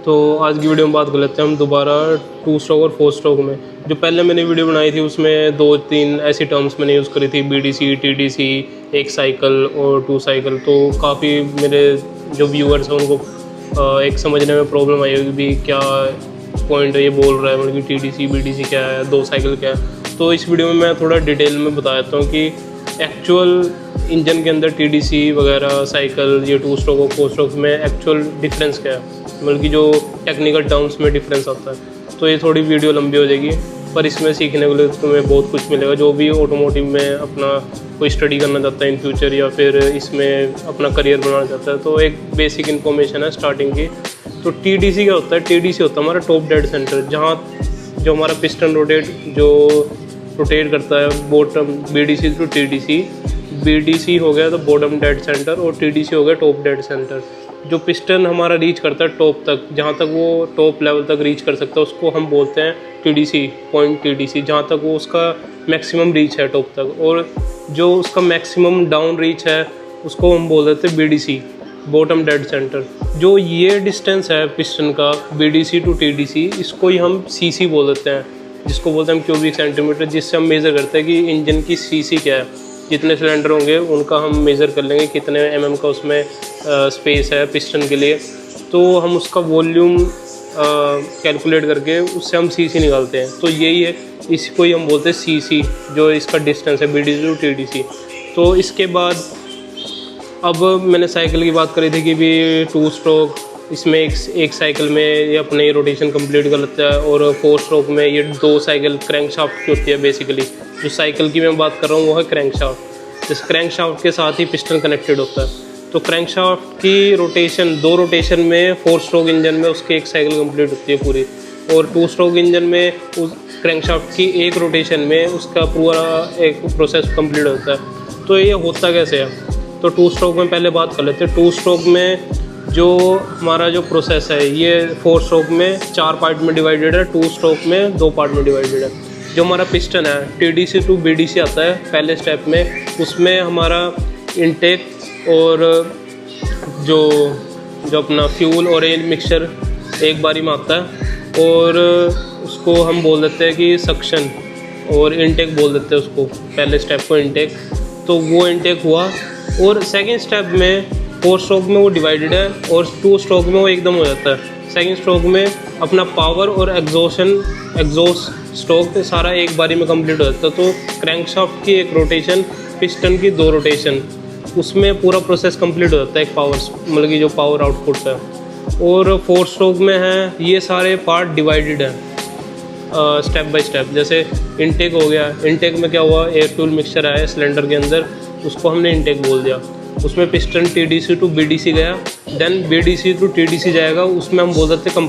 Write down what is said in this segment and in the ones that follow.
तो आज की वीडियो में बात कर लेते हैं हम दोबारा 2 स्ट्रोक और 4 स्ट्रोक में। जो पहले मैंने वीडियो बनाई थी उसमें 2-3 ऐसी टर्म्स मैंने यूज़ करी थी, BDC, TDC, 1 साइकिल और 2 साइकिल। तो काफ़ी मेरे जो व्यूअर्स हैं उनको एक समझने में प्रॉब्लम आई होगी भी क्या पॉइंट ये बोल रहा है, मतलब कि TDC BDC क्या है, 2 साइकिल क्या है। तो इस वीडियो में मैं थोड़ा डिटेल में बता देता हूँ कि एक्चुअल इंजन के अंदर TDC वगैरह साइकिल, ये 2 स्ट्रोक और 4 स्ट्रोक में एक्चुअल डिफरेंस क्या है, बल्कि जो टेक्निकल टर्म्स में डिफरेंस आता है। तो ये थोड़ी वीडियो लंबी हो जाएगी, पर इसमें सीखने के लिए तुम्हें बहुत कुछ मिलेगा। जो भी ऑटोमोटिव में अपना कोई स्टडी करना चाहता है इन फ्यूचर, या फिर इसमें अपना करियर बनाना चाहता है, तो एक बेसिक इन्फॉर्मेशन है स्टार्टिंग की। तो TDC क्या होता है? TDC होता है हमारा टॉप डेड सेंटर, जहाँ जो हमारा पिस्टन रोटेट करता है bottom, BDC to TDC। BDC हो गया तो बॉटम डेड सेंटर, और TDC हो गया टॉप डेड सेंटर। जो पिस्टन हमारा रीच करता है टॉप तक, जहाँ तक वो टॉप लेवल तक रीच कर सकता है, उसको हम बोलते हैं TDC, पॉइंट TDC, जहाँ तक वो उसका मैक्सिमम रीच है टॉप तक। और जो उसका मैक्सिमम डाउन रीच है उसको हम बोल देते हैं BDC, बॉटम डेड सेंटर। जो ये डिस्टेंस है पिस्टन का BDC टू TDC, इसको ही हम CC बोल देते हैं, जिसको बोलते हैं हम क्यूबिक सेंटीमीटर, जिससे हम मेज़र करते हैं कि इंजन की CC क्या है। जितने सिलेंडर होंगे उनका हम मेज़र कर लेंगे कितने mm का उसमें स्पेस है पिस्टन के लिए। तो हम उसका वॉल्यूम कैलकुलेट करके उससे हम CC निकालते हैं। तो यही है, इसको ही हम बोलते हैं CC, जो इसका डिस्टेंस है BDC टू TDC। तो इसके बाद अब मैंने साइकिल की बात करी थी कि भी 2 स्ट्रोक, इसमें एक साइकिल में ये अपने रोटेशन कंप्लीट कर लेता है, और 4 स्ट्रोक में ये 2 साइकिल क्रैंकशाफ्ट की होती है। बेसिकली जो साइकिल की मैं बात कर रहा हूँ वो है क्रैंकशाफ्ट। इस क्रैंकशाफ्ट के साथ ही पिस्टन कनेक्टेड होता है। तो क्रैंकशाफ्ट की रोटेशन, 2 रोटेशन में 4 स्ट्रोक इंजन में उसकी एक साइकिल कंप्लीट होती है पूरी, और 2 स्ट्रोक इंजन में उस क्रैंकशाफ्ट की एक रोटेशन में उसका पूरा एक प्रोसेस कंप्लीट होता है। तो ये होता कैसे है? तो 2 स्ट्रोक में पहले बात कर लेते हैं। 2 स्ट्रोक में जो हमारा जो प्रोसेस है ये 4 स्ट्रोक में 4 पार्ट में डिवाइडेड है, 2 स्ट्रोक में 2 पार्ट में डिवाइडेड है। जो हमारा पिस्टन है TDC टू BDC आता है पहले स्टेप में, उसमें हमारा इनटेक और जो अपना फ्यूल और ऑयल मिक्सचर एक बारी में आता है, और उसको हम बोल देते हैं कि सक्शन, और इनटेक बोल देते हैं उसको, पहले स्टेप को इनटेक। तो वो इनटेक हुआ, और सेकेंड स्टेप में 4 स्ट्रोक में वो डिवाइडेड है, और 2 स्ट्रोक में वो एकदम हो जाता है। सेकेंड स्ट्रोक में अपना पावर और एग्जॉस्ट स्ट्रोक सारा एक बारी में कंप्लीट हो जाता है। तो क्रैंकशाफ्ट की एक रोटेशन, पिस्टन की 2 रोटेशन, उसमें पूरा प्रोसेस कंप्लीट हो जाता है एक पावर, मतलब कि जो पावर आउटपुट है। और 4 स्ट्रोक में है ये सारे पार्ट डिवाइडेड है स्टेप बाय स्टेप। जैसे इनटेक हो गया, इनटेक में क्या हुआ, एयर फ्यूल मिक्सचर आया सिलेंडर के अंदर, उसको हमने इनटेक बोल दिया। उसमें पिस्टन TDC टू BDC गया, देन BDC टू TDC जाएगा, उसमें हम बोल देते हैं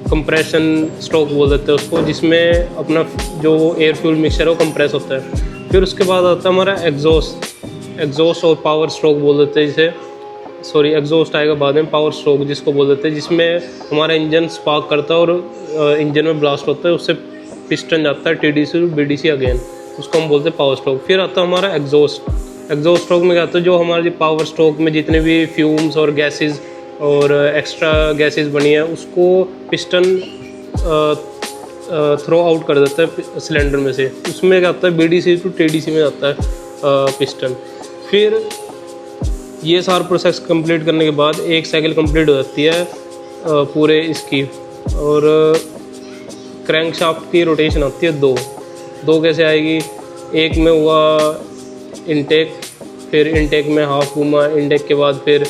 कंप्रेशन स्ट्रोक बोल देते हैं उसको, जिसमें अपना जो एयर फ्यूल मिक्सचर है वो कंप्रेस होता है। फिर उसके बाद आता है हमारा एग्जॉस्ट और पावर स्ट्रोक बोल देते हैं जिसे, एग्जॉस्ट आएगा बाद में, पावर स्ट्रोक जिसको बोल देते हैं, जिसमें हमारा इंजन स्पार्क करता है और इंजन में ब्लास्ट होता है, उससे पिस्टन जाता है TDC टू BDC अगेन, उसको हम बोलते हैं पावर स्ट्रोक। फिर आता है हमारा एग्जॉस्ट स्ट्रोक में क्या होता है, जो हमारे पावर स्ट्रोक में जितने भी फ्यूम्स और गैसेस और एक्स्ट्रा गैसेस बनी है उसको पिस्टन थ्रो आउट कर देता है सिलेंडर में से। उसमें क्या होता है, BDC टू TDC में जाता है पिस्टन। फिर ये सारा प्रोसेस कंप्लीट करने के बाद एक साइकिल कंप्लीट हो जाती है पूरे इसकी, और क्रैंकशाफ्ट की रोटेशन होती है 2 कैसे आएगी, एक में हुआ इनटेक, फिर इनटेक में हाफ घूमा, इनटेक के बाद फिर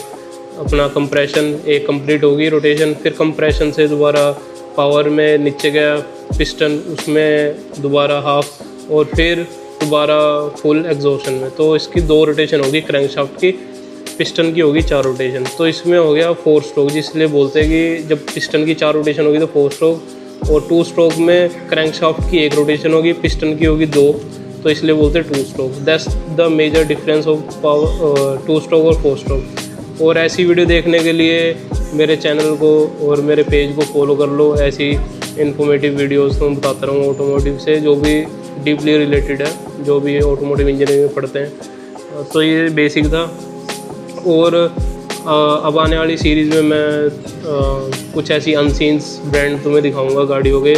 अपना कंप्रेशन एक कंप्लीट होगी रोटेशन, फिर कंप्रेशन से दोबारा पावर में नीचे गया पिस्टन, उसमें दोबारा हाफ, और फिर दोबारा फुल एग्जॉशन में। तो इसकी 2 रोटेशन होगी क्रैंकशाफ्ट की, पिस्टन की होगी 4 रोटेशन। तो इसमें हो गया 4 स्ट्रोक, जिसलिए बोलते हैं कि जब पिस्टन की 4 रोटेशन होगी तो 4 स्ट्रोक, और 2 स्ट्रोक में क्रैंकशाफ्ट की 1 रोटेशन होगी, पिस्टन की होगी 2, तो इसलिए बोलते हैं 2 stroke. That's the major difference of power 2 stroke और 4 स्ट्रोक। और ऐसी वीडियो देखने के लिए मेरे चैनल को और मेरे पेज को फॉलो कर लो। ऐसी इन्फॉर्मेटिव वीडियोस तो मैं बताता रहूँगा ऑटोमोटिव से, जो भी डीपली रिलेटेड है, जो भी ऑटोमोटिव इंजीनियरिंग में पढ़ते हैं। तो ये बेसिक था, और अब आने वाली सीरीज़ में मैं कुछ ऐसी अनसीन्स ब्रांड तुम्हें दिखाऊंगा गाड़ियों के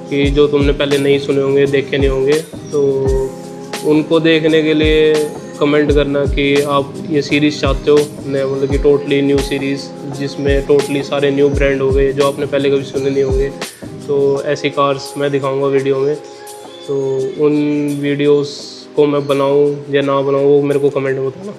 कि जो तुमने पहले नहीं सुने होंगे, देखे नहीं होंगे। तो उनको देखने के लिए कमेंट करना कि आप ये सीरीज़ चाहते हो, नया मतलब कि टोटली न्यू सीरीज़ जिसमें टोटली सारे न्यू ब्रांड हो गए जो आपने पहले कभी सुने नहीं होंगे। तो ऐसी कार्स मैं दिखाऊंगा वीडियो में। तो उन वीडियोस को मैं बनाऊं या ना बनाऊं वो मेरे को कमेंट में बताना।